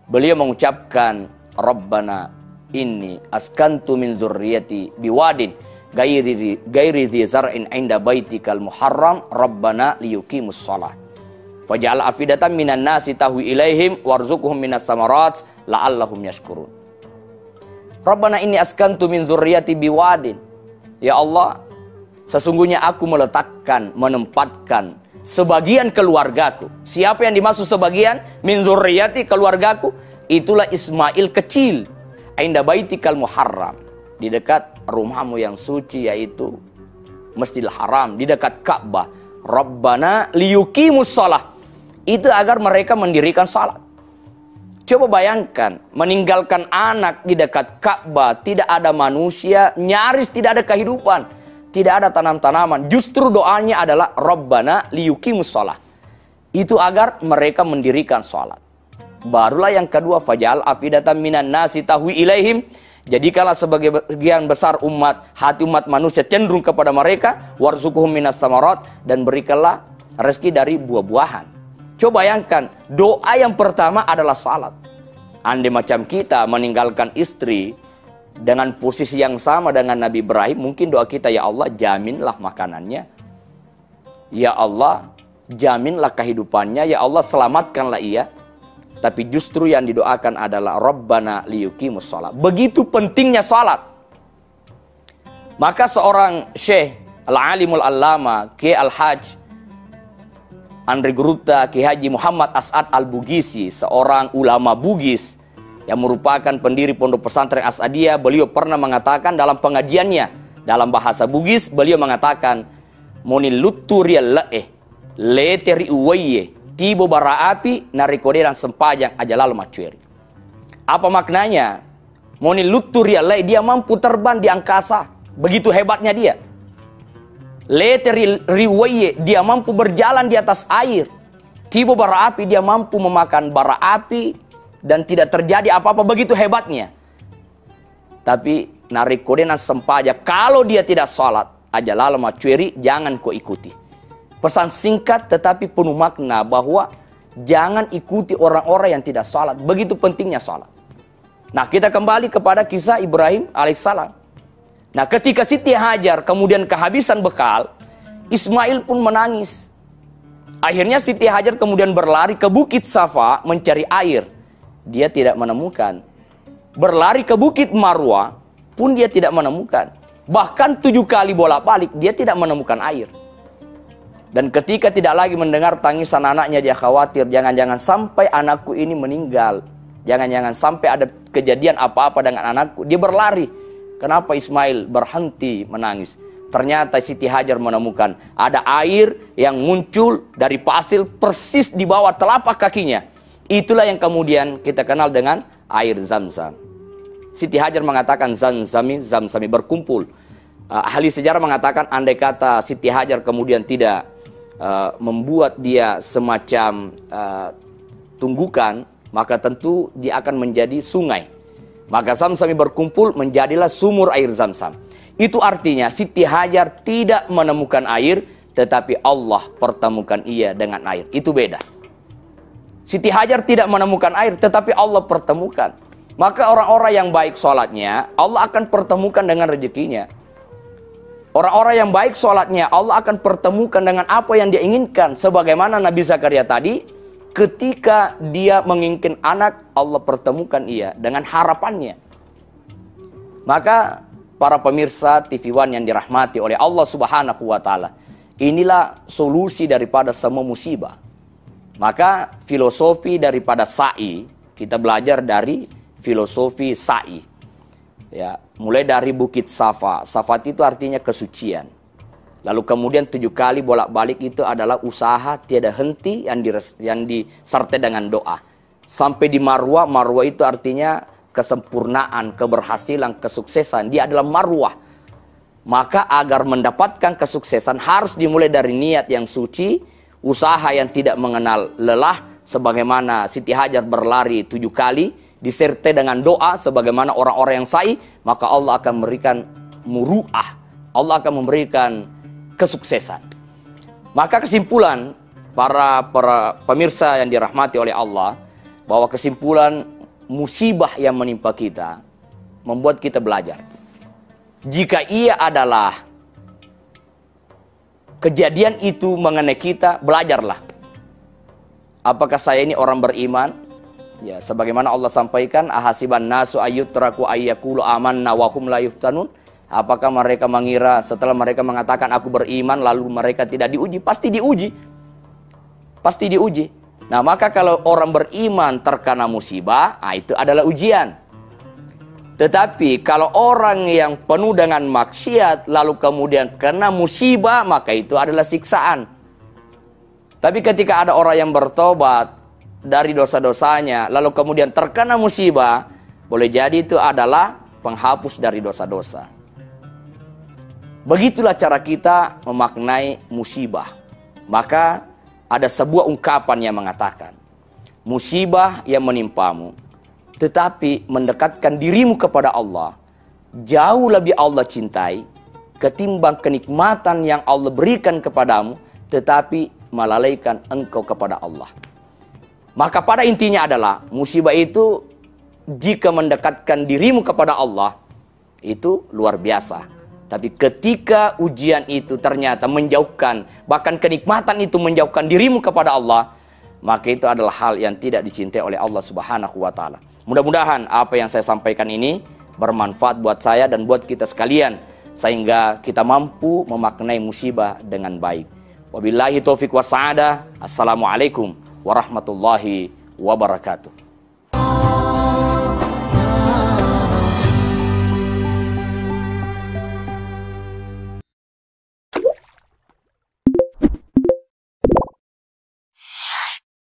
beliau mengucapkan, Rabbana inni askantu min zurriyati biwadin gairi dhi zar'in inda baitikal muharram Rabbana liyuqimus shalah faj'al afidatan minan nasi tahwi ilaihim warzuqhum minas samarat la'allahum yashkurun. Rabbana inni askantu min zurriyati biwadin. Ya Allah, sesungguhnya aku meletakkan, menempatkan sebagian keluargaku. Siapa yang dimaksud sebagian? Min zurriyati, keluargaku. Itulah Ismail kecil. Inda baitikal muharram, di dekat rumahmu yang suci, yaitu Masjidil Haram, di dekat Ka'bah. Rabbana liyuqimus shalah. Itu agar mereka mendirikan salat. Coba bayangkan, meninggalkan anak di dekat Ka'bah, tidak ada manusia, nyaris tidak ada kehidupan, tidak ada tanam-tanaman. Justru doanya adalah Rabbana liyuqimus shalah. Itu agar mereka mendirikan salat. Barulah yang kedua, faj'al afidatan minan nasi tahwi ilaihim. Jadikanlah sebagian besar umat, hati umat manusia cenderung kepada mereka. Warzuqhum minas samarat, dan berikanlah rezeki dari buah-buahan. Coba bayangkan, doa yang pertama adalah salat. Andai macam kita meninggalkan istri dengan posisi yang sama dengan Nabi Ibrahim, mungkin doa kita, ya Allah jaminlah makanannya, ya Allah jaminlah kehidupannya, ya Allah selamatkanlah ia. Tapi justru yang didoakan adalah Rabbana liyuqimus shalah. Begitu pentingnya salat. Maka seorang Syekh Al-Alimul Allama Kiai Al-Hajj Andre Gruta Ki Haji Muhammad As'ad Al-Bugisi, seorang ulama Bugis yang merupakan pendiri Pondok Pesantren As'adiyah, beliau pernah mengatakan dalam pengajiannya dalam bahasa Bugis, beliau mengatakan monil luturial laeh leteri uwaye tibo bara api narikoderan sempajang ajalal macueri. Apa maknanya? Monil luturial laeh, dia mampu terbang di angkasa, begitu hebatnya dia. Leteri riwaye, dia mampu berjalan di atas air. Tibo bara api, dia mampu memakan bara api dan tidak terjadi apa-apa, begitu hebatnya. Tapi narikodenan sempaja, kalau dia tidak sholat, ajalal macueri, jangan kau ikuti. Pesan singkat tetapi penuh makna bahwa jangan ikuti orang-orang yang tidak sholat. Begitu pentingnya sholat. Nah, kita kembali kepada kisah Ibrahim alaihissalam. Nah, ketika Siti Hajar kemudian kehabisan bekal, Ismail pun menangis. Akhirnya Siti Hajar kemudian berlari ke Bukit Safa mencari air. Dia tidak menemukan. Berlari ke Bukit Marwah pun dia tidak menemukan. Bahkan 7 kali bolak-balik dia tidak menemukan air. Dan ketika tidak lagi mendengar tangisan anaknya, dia khawatir jangan-jangan sampai anakku ini meninggal. Jangan-jangan sampai ada kejadian apa-apa dengan anakku. Dia berlari. Kenapa Ismail berhenti menangis? Ternyata Siti Hajar menemukan ada air yang muncul dari pasir persis di bawah telapak kakinya. Itulah yang kemudian kita kenal dengan air Zam-Zam. Siti Hajar mengatakan Zam-Zami berkumpul. Ahli sejarah mengatakan andai kata Siti Hajar kemudian tidak membuat dia semacam tunggukan, maka tentu dia akan menjadi sungai. Maka Zam-Zami berkumpul menjadilah sumur air Zam-Zam. Itu artinya Siti Hajar tidak menemukan air, tetapi Allah pertemukan ia dengan air. Itu beda. Siti Hajar tidak menemukan air, tetapi Allah pertemukan. Maka orang-orang yang baik sholatnya, Allah akan pertemukan dengan rezekinya. Orang-orang yang baik sholatnya, Allah akan pertemukan dengan apa yang dia inginkan. Sebagaimana Nabi Zakaria tadi, ketika dia menginginkan anak, Allah pertemukan ia dengan harapannya. Maka para pemirsa TV One yang dirahmati oleh Allah Subhanahu wa Ta'ala, inilah solusi daripada semua musibah. Maka filosofi daripada sa'i, kita belajar dari filosofi sa'i. Ya, mulai dari Bukit Safa. Safa itu artinya kesucian. Lalu kemudian 7 kali bolak-balik itu adalah usaha tiada henti yang disertai dengan doa. Sampai di Marwah, Marwah itu artinya kesempurnaan, keberhasilan, kesuksesan. Dia adalah Marwah. Maka agar mendapatkan kesuksesan harus dimulai dari niat yang suci, usaha yang tidak mengenal lelah, sebagaimana Siti Hajar berlari 7 kali, disertai dengan doa, sebagaimana orang-orang yang sa'i, maka Allah akan memberikan muru'ah. Allah akan memberikan kesuksesan. Maka kesimpulan para pemirsa yang dirahmati oleh Allah, bahwa kesimpulan musibah yang menimpa kita membuat kita belajar. Jika ia adalah kejadian itu mengenai kita, belajarlah. Apakah saya ini orang beriman? Ya, sebagaimana Allah sampaikan, ahasiban nasu ayyutraku ayyakulu amanna wa hum la yuftanun. Apakah mereka mengira setelah mereka mengatakan aku beriman lalu mereka tidak diuji? Pasti diuji. Pasti diuji. Nah, maka kalau orang beriman terkena musibah, itu adalah ujian. Tetapi kalau orang yang penuh dengan maksiat lalu kemudian kena musibah, maka itu adalah siksaan. Tapi ketika ada orang yang bertobat dari dosa-dosanya lalu kemudian terkena musibah, boleh jadi itu adalah penghapus dari dosa-dosa. Begitulah cara kita memaknai musibah. Maka ada sebuah ungkapan yang mengatakan, musibah yang menimpamu tetapi mendekatkan dirimu kepada Allah jauh lebih Allah cintai ketimbang kenikmatan yang Allah berikan kepadamu tetapi melalaikan engkau kepada Allah. Maka pada intinya adalah musibah itu jika mendekatkan dirimu kepada Allah itu luar biasa. Tapi ketika ujian itu ternyata menjauhkan, bahkan kenikmatan itu menjauhkan dirimu kepada Allah, maka itu adalah hal yang tidak dicintai oleh Allah Subhanahu wa Ta'ala. Mudah-mudahan apa yang saya sampaikan ini bermanfaat buat saya dan buat kita sekalian, sehingga kita mampu memaknai musibah dengan baik. Wabillahi taufiq wa sa'adah. Assalamualaikum warahmatullahi wabarakatuh.